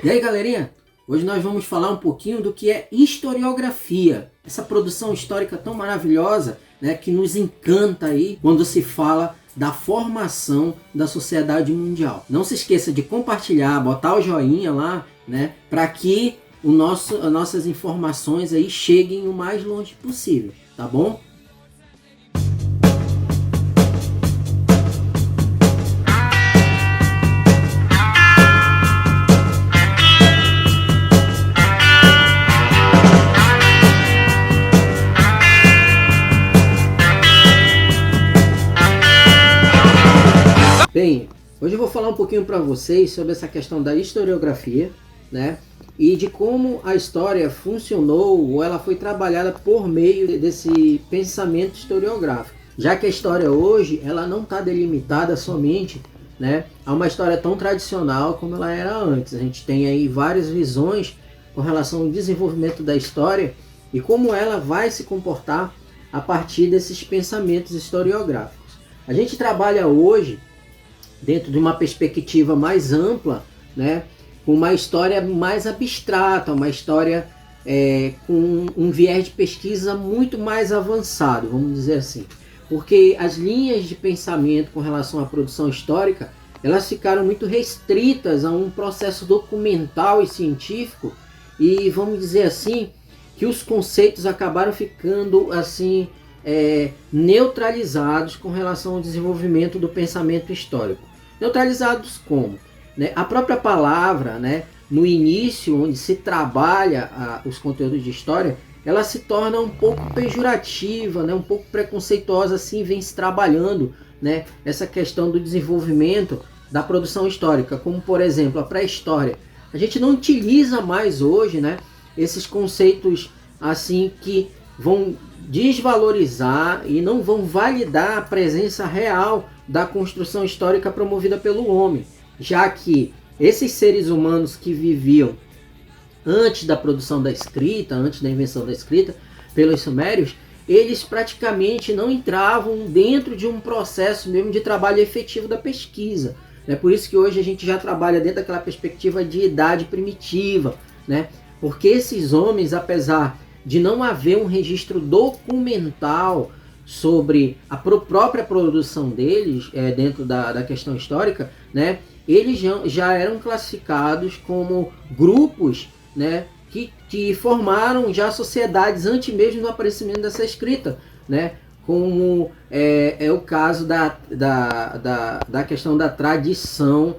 E aí, galerinha? Hoje nós vamos falar um pouquinho do que é historiografia. Essa produção histórica tão maravilhosa, né, que nos encanta aí quando se fala da formação da sociedade mundial. Não se esqueça de compartilhar, botar o joinha lá, né, para que as nossas informações aí cheguem o mais longe possível, tá bom? Bem, hoje eu vou falar um pouquinho para vocês sobre essa questão da historiografia, né? E de como a história funcionou ou ela foi trabalhada por meio desse pensamento historiográfico. Já que a história hoje ela não está delimitada somente, né, a uma história tão tradicional como ela era antes. A gente tem aí várias visões com relação ao desenvolvimento da história e como ela vai se comportar a partir desses pensamentos historiográficos. A gente trabalha hoje dentro de uma perspectiva mais ampla, né, com uma história mais abstrata, uma história com um viés de pesquisa muito mais avançado, vamos dizer assim. Porque as linhas de pensamento com relação à produção histórica, elas ficaram muito restritas a um processo documental e científico, e vamos dizer assim, que os conceitos acabaram ficando assim neutralizados com relação ao desenvolvimento do pensamento histórico. Neutralizados como? Né? A própria palavra, né, no início, onde se trabalha os conteúdos de história, ela se torna um pouco pejorativa, né, um pouco preconceituosa, assim vem se trabalhando, né, essa questão do desenvolvimento da produção histórica, como por exemplo a pré-história. A gente não utiliza mais hoje, né, esses conceitos assim que vão desvalorizar e não vão validar a presença real da construção histórica promovida pelo homem, já que esses seres humanos que viviam antes da produção da escrita, antes da invenção da escrita pelos sumérios, eles praticamente não entravam dentro de um processo mesmo de trabalho efetivo da pesquisa. É por isso que hoje a gente já trabalha dentro daquela perspectiva de idade primitiva, né? Porque esses homens, apesar de não haver um registro documental sobre a própria produção deles dentro da questão histórica, né, eles já eram classificados como grupos, né, que formaram já sociedades antes mesmo do aparecimento dessa escrita, né, como é o caso da questão da tradição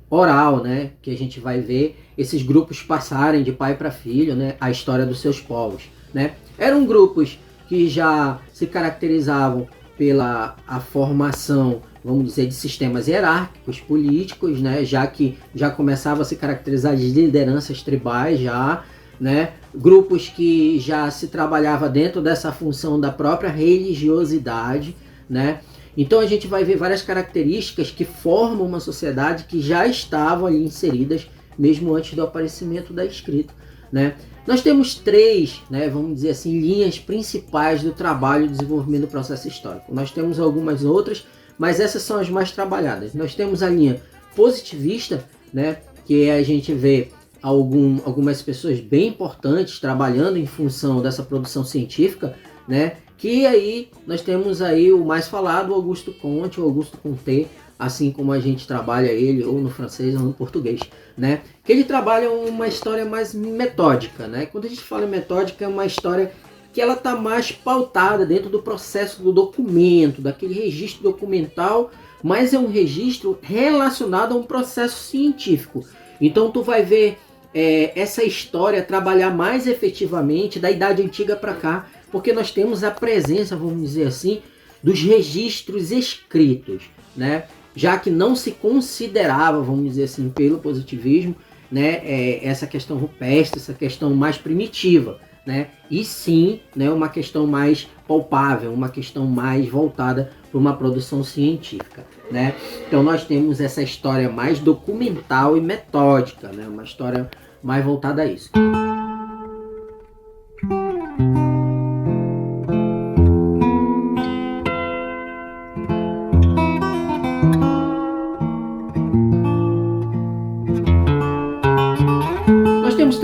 oral, né, que a gente vai ver esses grupos passarem de pai para filho, né, a história dos seus povos, né. Eram grupos que já se caracterizavam pela a formação, vamos dizer, de sistemas hierárquicos políticos, né, já que já começava a se caracterizar de lideranças tribais já, né, grupos que já se trabalhava dentro dessa função da própria religiosidade, né. Então a gente vai ver várias características que formam uma sociedade que já estavam ali inseridas mesmo antes do aparecimento da escrita, né. Nós temos três, né, vamos dizer assim, linhas principais do trabalho e desenvolvimento do processo histórico. Nós temos algumas outras, mas essas são as mais trabalhadas. Nós temos a linha positivista, né, que a gente vê algumas pessoas bem importantes trabalhando em função dessa produção científica, né, que aí nós temos aí o mais falado, Auguste Comte, ou Auguste Comte, assim como a gente trabalha ele ou no francês ou no português, né? Que ele trabalha uma história mais metódica, né? Quando a gente fala em metódica, é uma história que ela está mais pautada dentro do processo do documento, daquele registro documental, mas é um registro relacionado a um processo científico. Então tu vai ver essa história trabalhar mais efetivamente da Idade Antiga para cá, porque nós temos a presença, vamos dizer assim, dos registros escritos, né? Já que não se considerava, vamos dizer assim, pelo positivismo, né, essa questão rupestre, essa questão mais primitiva, né? E sim, né, uma questão mais palpável, uma questão mais voltada para uma produção científica, né? Então nós temos essa história mais documental e metódica, né? Uma história mais voltada a isso.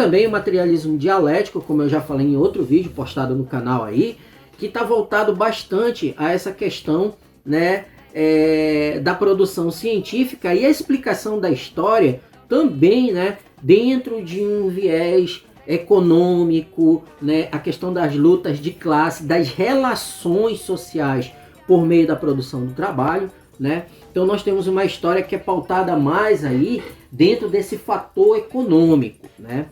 também o materialismo dialético, como eu já falei em outro vídeo postado no canal aí, que está voltado bastante a essa questão, né, da produção científica e a explicação da história também, né, dentro de um viés econômico, né, a questão das lutas de classe, das relações sociais por meio da produção do trabalho, né? Então nós temos uma história que é pautada mais aí dentro desse fator econômico, né?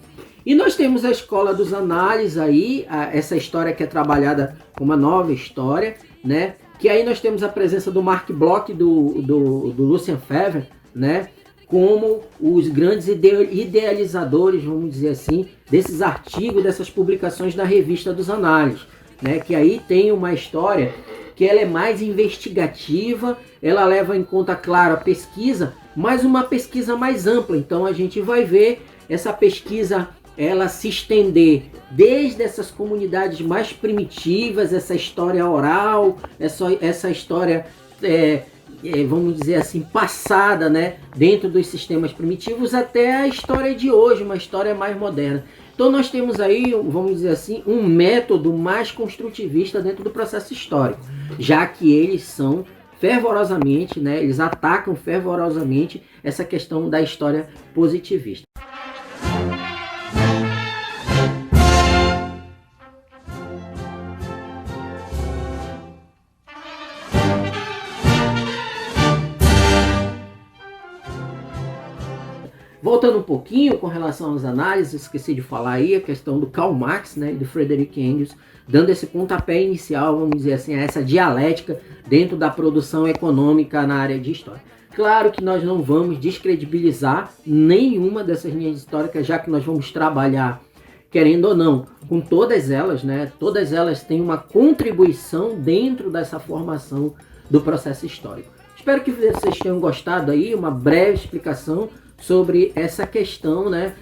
E nós temos a escola dos análises aí, essa história que é trabalhada como uma nova história, né? Que aí nós temos a presença do Mark Bloch e do Lucien Febvre, né? Como os grandes idealizadores, vamos dizer assim, desses artigos, dessas publicações da revista dos análises, né? Que aí tem uma história que ela é mais investigativa, ela leva em conta, claro, a pesquisa, mas uma pesquisa mais ampla. Então a gente vai ver essa pesquisa ela se estender desde essas comunidades mais primitivas, essa história oral, essa história, vamos dizer assim, passada, né, dentro dos sistemas primitivos, até a história de hoje, uma história mais moderna. Então nós temos aí, vamos dizer assim, um método mais construtivista dentro do processo histórico, já que eles são fervorosamente, né, eles atacam fervorosamente essa questão da história positivista. Voltando um pouquinho com relação às análises, esqueci de falar aí a questão do Karl Marx, né, e do Friedrich Engels, dando esse pontapé inicial, vamos dizer assim, a essa dialética dentro da produção econômica na área de história. Claro que nós não vamos descredibilizar nenhuma dessas linhas históricas, já que nós vamos trabalhar, querendo ou não, com todas elas, né? Todas elas têm uma contribuição dentro dessa formação do processo histórico. Espero que vocês tenham gostado aí, uma breve explicação sobre essa questão, né,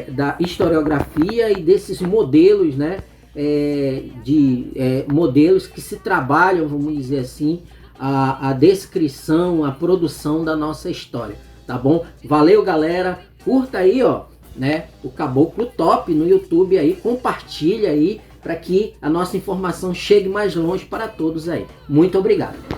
da historiografia e desses modelos, né, modelos que se trabalham, vamos dizer assim, a descrição, a produção da nossa história, tá bom? Valeu, galera, curta aí, ó, né, o Caboclo Top no YouTube aí, compartilha aí para que a nossa informação chegue mais longe para todos aí. Muito obrigado.